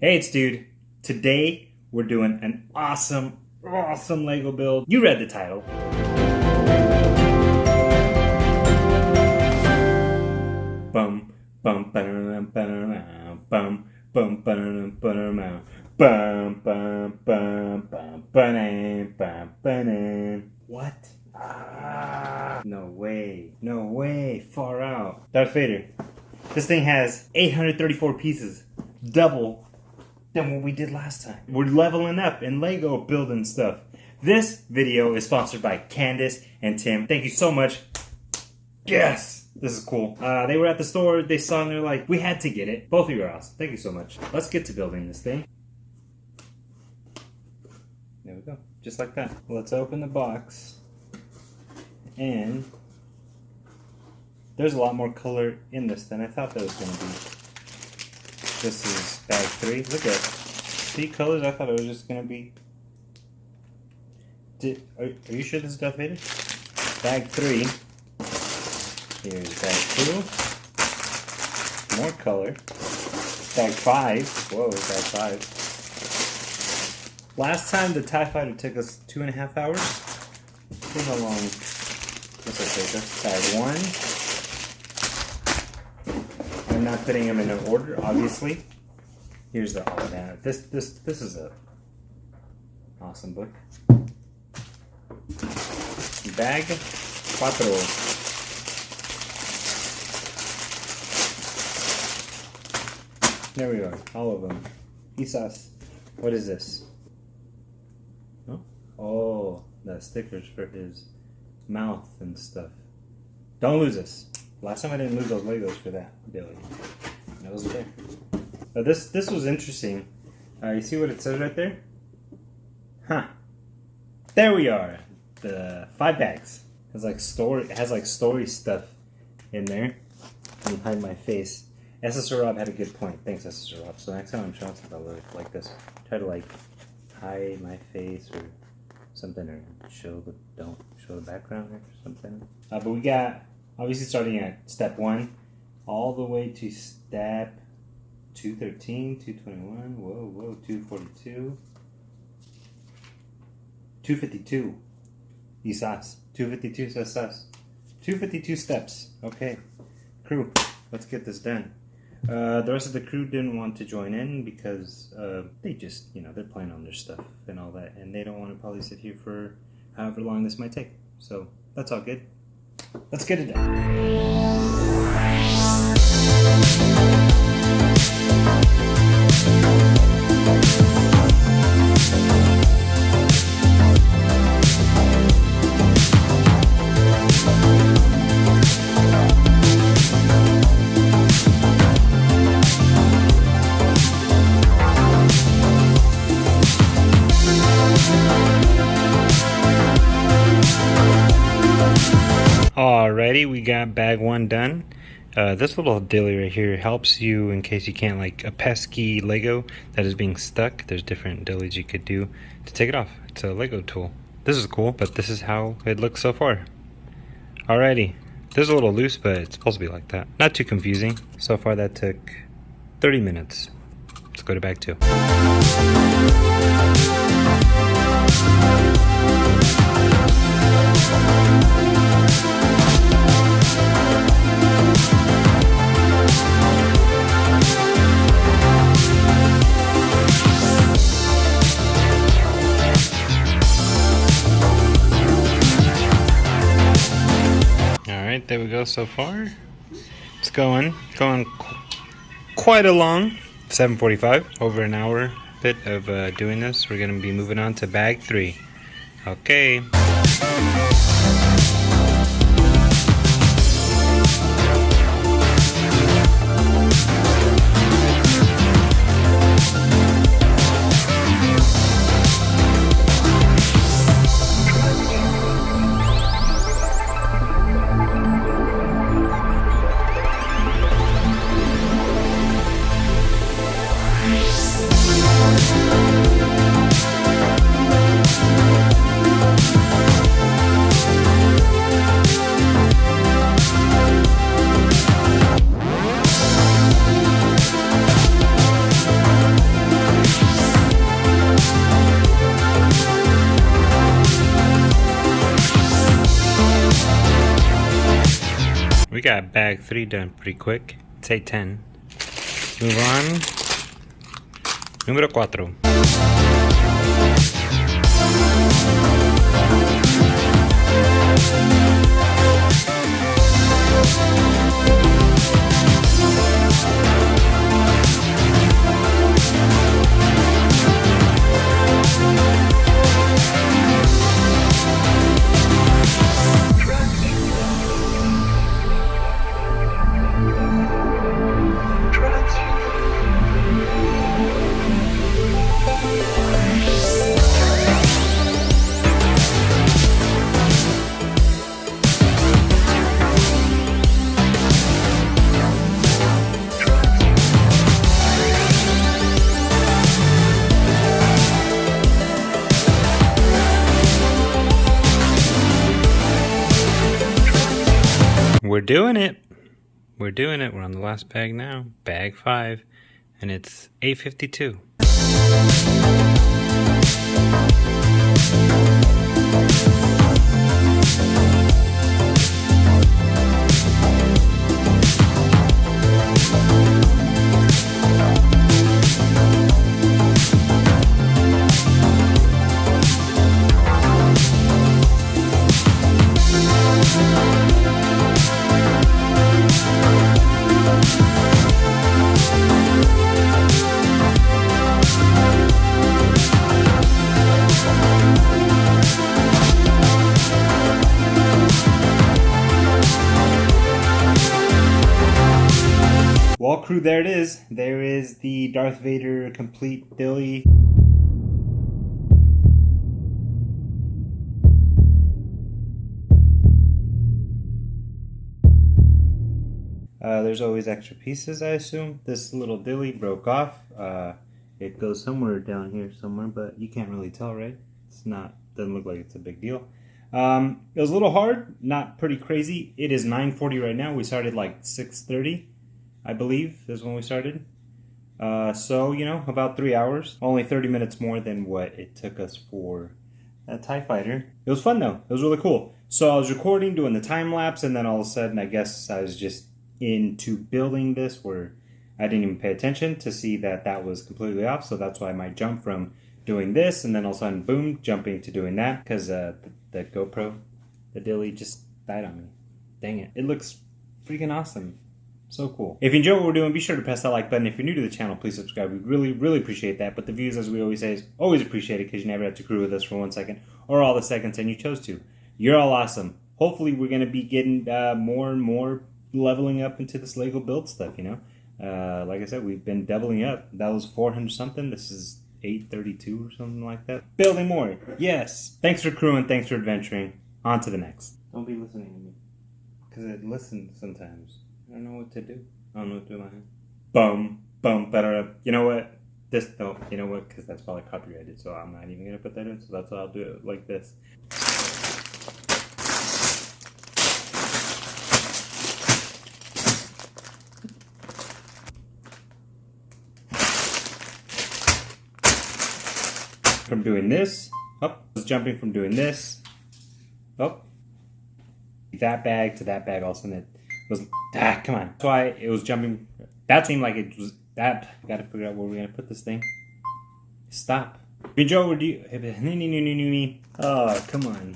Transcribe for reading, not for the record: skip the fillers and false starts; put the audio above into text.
Hey, it's Dude. Today, we're doing an awesome Lego build. You read the title. Bum, bum, ba-dum, ba-dum, bum, bum, ba-dum, ba-dum, bum, bum, bum, bum, ba-dum, bum, ba-dum. What? No way. No way. Far out. Darth Vader. This thing has 834 pieces. Double than what we did last time. We're leveling up in Lego building stuff. This video is sponsored by Candace and Tim. Thank you so much. Yes! This is cool. They were at the store, they saw and they're like, we had to get it. Both of you are awesome. Thank you so much. Let's get to building this thing. There we go. Just like that. Let's open the box. And there's a lot more color in this than I thought there was going to be. This is bag 3. Look at it. See colors? I thought it was just going to be... Are you sure this is Darth Vader? Bag 3. Here's bag 2. More color. Bag 5. Whoa, bag 5. Last time the TIE Fighter took us 2.5 hours. See how long this will take us. Bag 1. I'm not putting them in order, obviously. Here's the this is a awesome book. Bag 4. There we are, all of them. Quizás. What is this? Oh, the stickers for his mouth and stuff. Don't lose this. Last time I didn't lose those Legos for that ability. That was there. This was interesting. You see what it says right there? Huh. There we are. The 5 bags. It has like story stuff in there. Let me hide my face. SSR Rob had a good point. Thanks, SSR Rob. So next time I'm showing something, I'll look like this. Try to like hide my face or something, or don't show the background or something. But we got obviously starting at step 1 all the way to step 213, 221, whoa, 242, 252. Quizás. 252 says 252 steps. Okay. Crew, let's get this done. The rest of the crew didn't want to join in because they just, they're playing on their stuff and all that, and they don't want to probably sit here for however long this might take. So that's all good. Let's get it done. Alrighty, we got bag 1 done. This little dilly right here helps you in case you can't, like a pesky Lego that is being stuck. There's different dillies you could do to take it off. It's a Lego tool. This is cool, but this is how it looks so far. Alrighty, this is a little loose, but it's supposed to be like that. Not too confusing. So far that took 30 minutes. Let's go to bag 2. Alright, there we go so far. It's going quite along. 7:45, over an hour bit of doing this. We're going to be moving on to bag 3. Okay. We got bag 3 done pretty quick. It's 8:10. Let's move on. Número 4. We're doing it. We're doing it. We're on the last bag now. Bag 5. And it's 8:52. Wall crew, there it is. There is the Darth Vader complete dilly. There's always extra pieces, I assume. This little dilly broke off. It goes somewhere down here somewhere, but you can't really tell, right? It's not, doesn't look like it's a big deal. It was a little hard, not pretty crazy. It is 9:40 right now. We started like 6:30, I believe, is when we started. So, you know, about 3 hours. Only 30 minutes more than what it took us for a TIE Fighter. It was fun though. It was really cool. So I was recording, doing the time lapse, and then all of a sudden, I guess I was just into building this where I didn't even pay attention to see that that was completely off. So that's why I might jump from doing this and then all of a sudden, boom, jumping to doing that, because the GoPro, the dilly, just died on me. Dang it. It looks freaking awesome. So cool. If you enjoy what we're doing, be sure to press that like button. If you're new to the channel, please subscribe. We really, really appreciate that. But the views, as we always say, is always appreciated because you never have to crew with us for 1 second or all the seconds and you chose to. You're all awesome. Hopefully, we're going to be getting more and more leveling up into this Lego build stuff, you know. Like I said, we've been doubling up. That was 400 something. This is 832 or something like that. Building more. Yes. Thanks for crewing. Thanks for adventuring. On to the next. Don't be listening to me. Because it listens sometimes. I don't know what to do. I don't know what to do with my hand. Boom. Boom. Better. You know what? This, no. You know what? Because that's probably copyrighted. So I'm not even going to put that in. So that's why I'll do it like this. From doing this, up, was jumping from doing this, up, that bag to that bag. All of a sudden it was, come on. That's why it was jumping. That seemed like it was that. I gotta figure out where we're gonna put this thing. Stop. Joe, do you? Oh, come on.